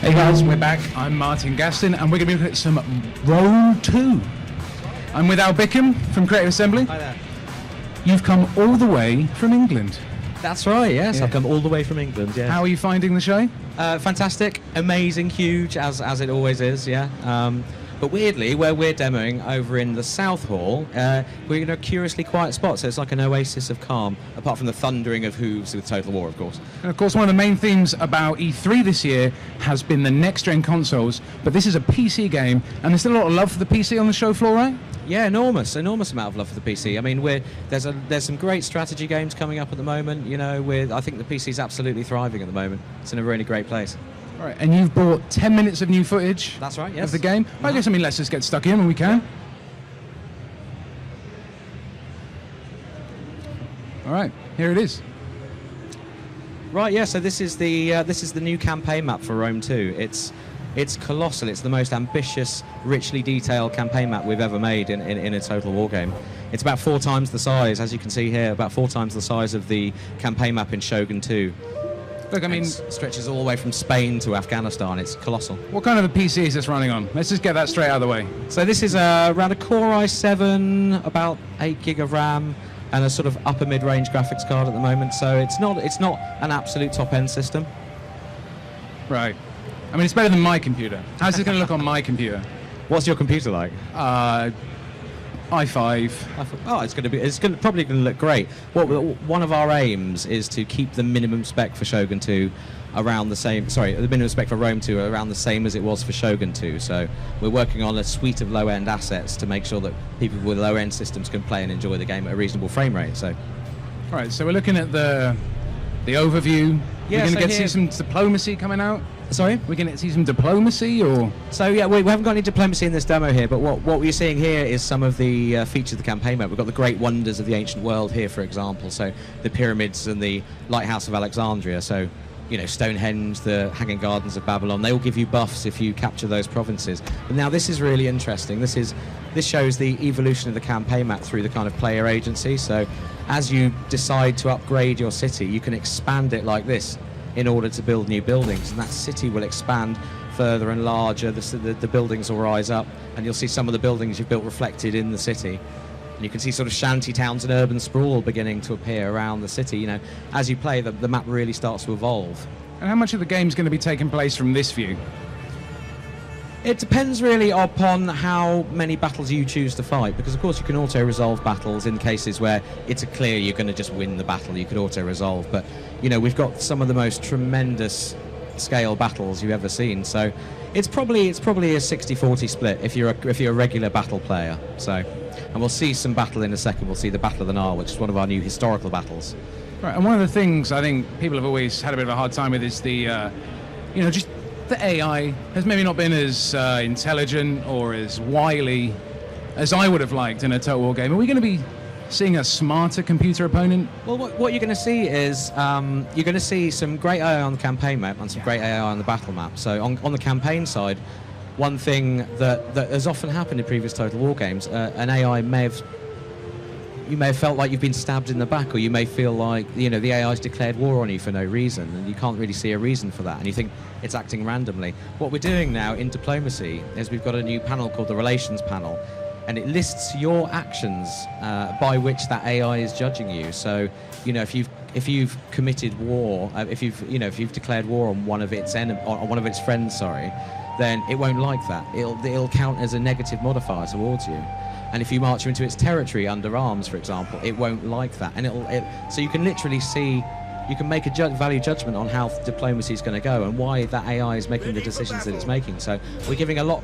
Hey guys, we're back. I'm Martin Gaston, and we're going to be looking at some Rome 2. I'm with Al Bickham from Creative Assembly. Hi there. You've come all the way from England. That's right, yes. Yeah. I've come all the way from England, yeah. How are you finding the show? Fantastic, amazing, huge, as it always is, yeah. But weirdly, where we're demoing over in the South Hall, we're in a curiously quiet spot, so it's like an oasis of calm, apart from the thundering of hooves with Total War, of course. And of course, one of the main themes about E3 this year has been the next-gen consoles, but this is a PC game, and there's still a lot of love for the PC on the show floor, right? Yeah, enormous amount of love for the PC. I mean, there's some great strategy games coming up at the moment. You know, I think the PC's absolutely thriving at the moment. It's in a really great place. All right, and you've brought 10 minutes of new footage. That's right, yes. Of the game. I guess, let's just get stuck in when we can. All right, here it is. Right, yeah. So this is the new campaign map for Rome 2. It's colossal. It's the most ambitious, richly detailed campaign map we've ever made in a Total War game. It's about 4 times the size, as you can see here, about 4 times the size of the campaign map in Shogun 2. Look, It stretches all the way from Spain to Afghanistan. It's colossal. What kind of a PC is this running on? Let's just get that straight out of the way. So this is around a Core i7, about 8 gig of RAM, and a sort of upper mid-range graphics card at the moment. So it's not an absolute top-end system. Right. It's better than my computer. How's this going to look on my computer? What's your computer like? i5. Oh, it's probably going to look great. One of our aims is to keep the minimum spec for Shogun 2 around the same. Sorry, the minimum spec for Rome 2 around the same as it was for Shogun 2. So we're working on a suite of low-end assets to make sure that people with low-end systems can play and enjoy the game at a reasonable frame rate. So, all right. So we're looking at the overview. Yeah, we're going to so get to see some diplomacy coming out. Sorry? We're going to see some diplomacy, or? So yeah, we haven't got any diplomacy in this demo here, but what we're seeing here is some of the features of the campaign map. We've got the great wonders of the ancient world here, for example, so the pyramids and the Lighthouse of Alexandria, so, you know, Stonehenge, the Hanging Gardens of Babylon, they all give you buffs if you capture those provinces. But now this is really interesting. This shows the evolution of the campaign map through the kind of player agency, so as you decide to upgrade your city, you can expand it like this in order to build new buildings, and that city will expand further and larger. The buildings will rise up, and you'll see some of the buildings you've built reflected in the city, and you can see sort of shanty towns and urban sprawl beginning to appear around the city. You know, as you play, the map really starts to evolve. And how much of the game's going to be taking place from this view? It depends really upon how many battles you choose to fight, because of course you can auto-resolve battles in cases where it's clear you're going to just win the battle. You could auto-resolve, but you know, we've got some of the most tremendous scale battles you've ever seen, so it's probably a 60-40 split if you're a regular battle player. So, and we'll see some battle in a second. We'll see the Battle of the Nile, which is one of our new historical battles. Right, and one of the things I think people have always had a bit of a hard time with is the just the AI has maybe not been as intelligent or as wily as I would have liked in a Total War game. Are we going to be seeing a smarter computer opponent? Well, what you're going to see is you're going to see some great AI on the campaign map and some great AI on the battle map. So on the campaign side, one thing that has often happened in previous Total War games, an AI you may have felt like you've been stabbed in the back, or you may feel like, you know, the AI's declared war on you for no reason, and you can't really see a reason for that, and you think it's acting randomly. What we're doing now in diplomacy is we've got a new panel called the Relations panel, and it lists your actions by which that AI is judging you. So, you know, if you've committed war, if you've declared war on one of its friends, then it won't like that. It'll count as a negative modifier towards you. And if you march into its territory under arms, for example, it won't like that. And so you can literally see, you can make a value judgment on how diplomacy is going to go and why that AI is making the decisions that it's making. So we're giving a lot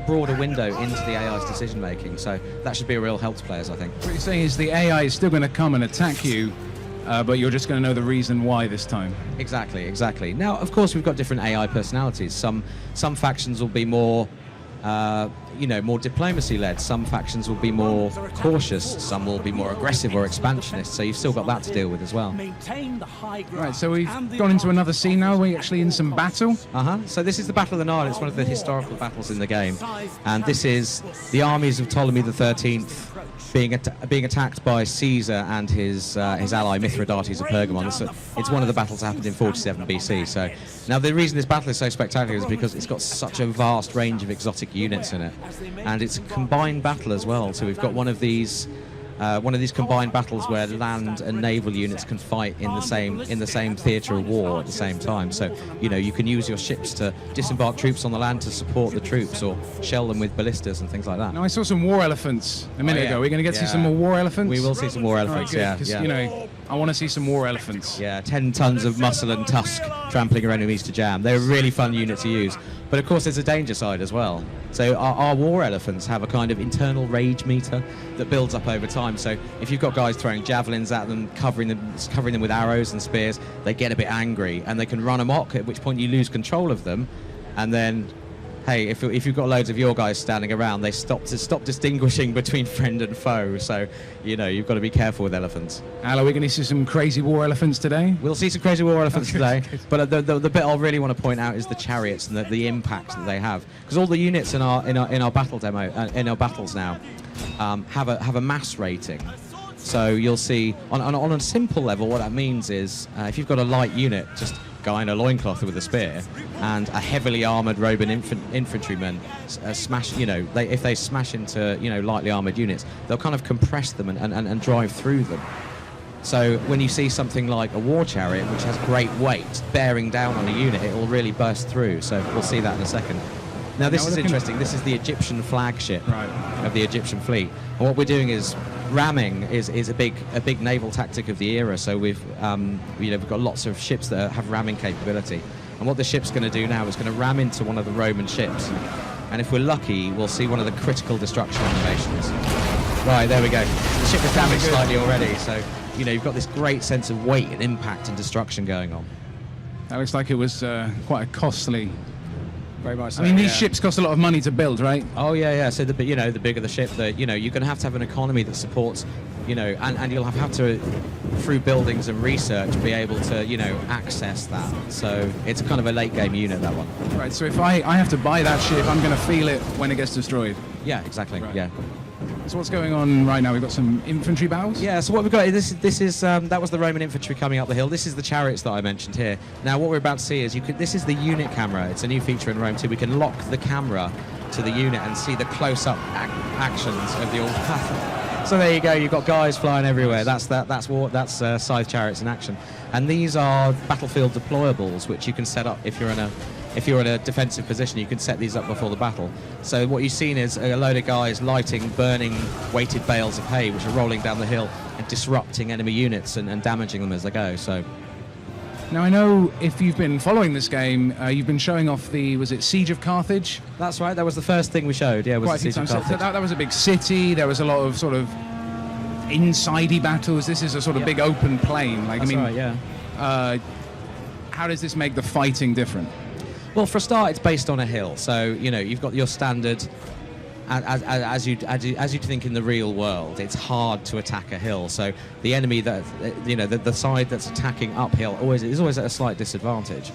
broader window into the AI's decision making. So that should be a real help to players, I think. What you're saying is the AI is still going to come and attack you, but you're just going to know the reason why this time. Exactly. Now, of course, we've got different AI personalities. Some factions will be more more diplomacy-led. Some factions will be more cautious. Some will be more aggressive or expansionist. So you've still got that to deal with as well. Right, so we've gone into another scene now. We're actually in some battle. So this is the Battle of the Nile. It's one of the historical battles in the game. And this is the armies of Ptolemy XIII being attacked by Caesar and his ally Mithridates of Pergamon. It's one of the battles that happened in 47 BC. So now the reason this battle is so spectacular is because it's got such a vast range of exotic units in it, and it's a combined battle as well. So we've got one of these combined battles where land and naval units can fight in the same theatre of war at the same time. So you can use your ships to disembark troops on the land to support the troops, or shell them with ballistas and things like that. Now I saw some war elephants a minute ago. We're going to get to see some more war elephants. We will see some war elephants. Yeah. I want to see some war elephants. Yeah, 10 tons of muscle and tusk trampling your enemies to jam. They're a really fun unit to use. But of course there's a danger side as well. So our war elephants have a kind of internal rage meter that builds up over time. So if you've got guys throwing javelins at them, covering them with arrows and spears, they get a bit angry and they can run amok, at which point you lose control of them. And then, hey, if you've got loads of your guys standing around, they stop distinguishing between friend and foe. So, you've got to be careful with elephants. Al, are we going to see some crazy war elephants today? We'll see some crazy war elephants today. But the bit I really want to point out is the chariots and the impact that they have, because all the units in our battle demo in our battles now have a mass rating. So you'll see on a simple level what that means is if you've got a light unit, just guy in a loincloth with a spear, and a heavily armoured Roman infantryman smash. If they smash into lightly armoured units, they'll kind of compress them and drive through them. So when you see something like a war chariot, which has great weight, bearing down on a unit, it will really burst through. So we'll see that in a second. Now this is interesting. This is the Egyptian flagship of the Egyptian fleet, and what we're doing is ramming is a big naval tactic of the era. So we've got lots of ships that have ramming capability, and what the ship's going to do now is going to ram into one of the Roman ships, and if we're lucky, we'll see one of the critical destruction animations. Right, there we go. The ship is damaged slightly already, so you've got this great sense of weight and impact and destruction going on. That looks like it was quite a costly. Very much so. I mean, these ships cost a lot of money to build, right? Oh yeah. So the bigger the ship, you're going to have an economy that supports, and you'll have to, through buildings and research, be able to, access that. So it's kind of a late game unit, that one. Right. So if I have to buy that ship, I'm going to feel it when it gets destroyed. Yeah, exactly. Right. Yeah. So what's going on right now? We've got some infantry battles? Yeah, so what we've got, this is that was the Roman infantry coming up the hill. This is the chariots that I mentioned here. Now what we're about to see is this is the unit camera. It's a new feature in Rome 2. We can lock the camera to the unit and see the close-up actions of the old battle. So there you go, you've got guys flying everywhere. That's scythe chariots in action. And these are battlefield deployables, which you can set up if you're in a defensive position. You can set these up before the battle. So what you've seen is a load of guys burning weighted bales of hay, which are rolling down the hill and disrupting enemy units and damaging them as they go. So now I know if you've been following this game, you've been showing off was it Siege of Carthage? That's right. That was the first thing we showed. Yeah, was the Siege of Carthage. That was a big city. There was a lot of sort of insidey battles. This is a sort of big open plain. That's right. Yeah. How does this make the fighting different? Well, for a start, it's based on a hill, so you've got your standard. As you'd think in the real world, it's hard to attack a hill. So the enemy the side that's attacking uphill is always at a slight disadvantage.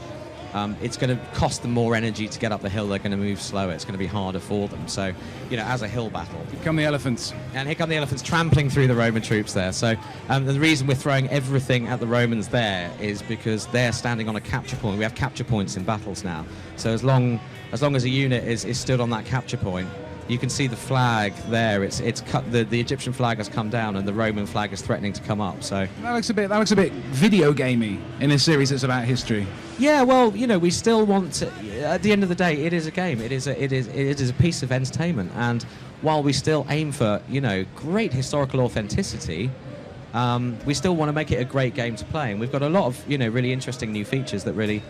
It's going to cost them more energy to get up the hill. They're going to move slower. It's going to be harder for them. So, as a hill battle. Here come the elephants. And here come the elephants trampling through the Roman troops there. So the reason we're throwing everything at the Romans there is because they're standing on a capture point. We have capture points in battles now. So as long as a unit is stood on that capture point, you can see the flag there. It's cut. The Egyptian flag has come down, and the Roman flag is threatening to come up. So that looks a bit video gamey in a series that's about history. Yeah, well, we still want to. At the end of the day, it is a game. It is a piece of entertainment, and while we still aim for great historical authenticity, we still want to make it a great game to play. And we've got a lot of really interesting new features that really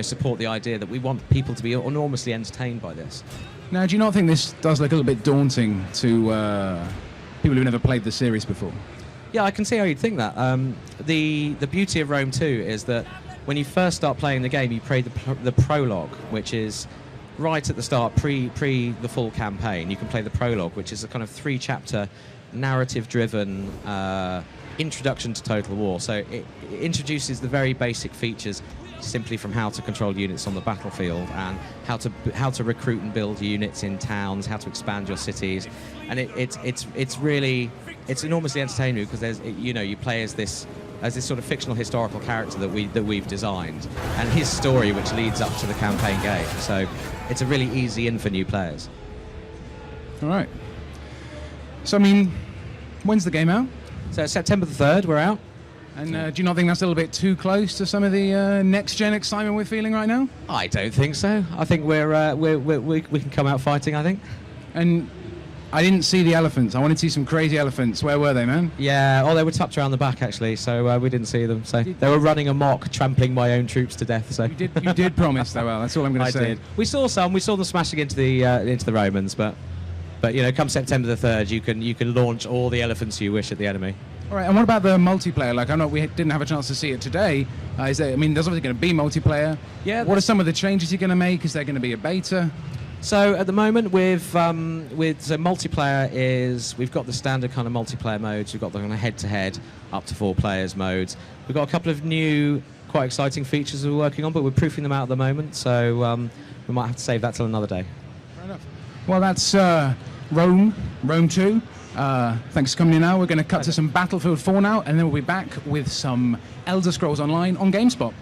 support the idea that we want people to be enormously entertained by this. Now, do you not think this does look a little bit daunting to people who've never played the series before? Yeah, I can see how you'd think that. The beauty of Rome 2 is that when you first start playing the game, you play the prologue, which is right at the start, pre the full campaign. You can play the prologue, which is a kind of 3-chapter, narrative-driven introduction to Total War. So it introduces the very basic features. simply from how to control units on the battlefield and how to recruit and build units in towns, how to expand your cities, and it's really enormously entertaining because there's you play as this sort of fictional historical character that we've designed, and his story which leads up to the campaign game. So it's a really easy in for new players. All right. So I mean, when's the game out? So September the 3rd, we're out. And do you not think that's a little bit too close to some of the next-gen excitement we're feeling right now? I don't think so. I think we can come out fighting, I think. And I didn't see the elephants. I wanted to see some crazy elephants. Where were they, man? Yeah, they were tucked around the back, actually, so we didn't see them. So they were running amok, trampling my own troops to death. So you did promise, though. Well, that's all I'm going to say. I did. We saw some. We saw them smashing into the Romans, but come September the 3rd, you can launch all the elephants you wish at the enemy. All right, and what about the multiplayer? Like, I know we didn't have a chance to see it today. There's obviously going to be multiplayer. Yeah. What are some of the changes you're going to make? Is there going to be a beta? So at the moment, with multiplayer we've got the standard kind of multiplayer modes. We've got the kind of head-to-head up to 4 players modes. We've got a couple of new, quite exciting features we're working on, but we're proofing them out at the moment. So we might have to save that till another day. Fair enough. Well, that's Rome 2. Thanks for coming in now. We're going to cut to some Battlefield 4 now, and then we'll be back with some Elder Scrolls Online on GameSpot.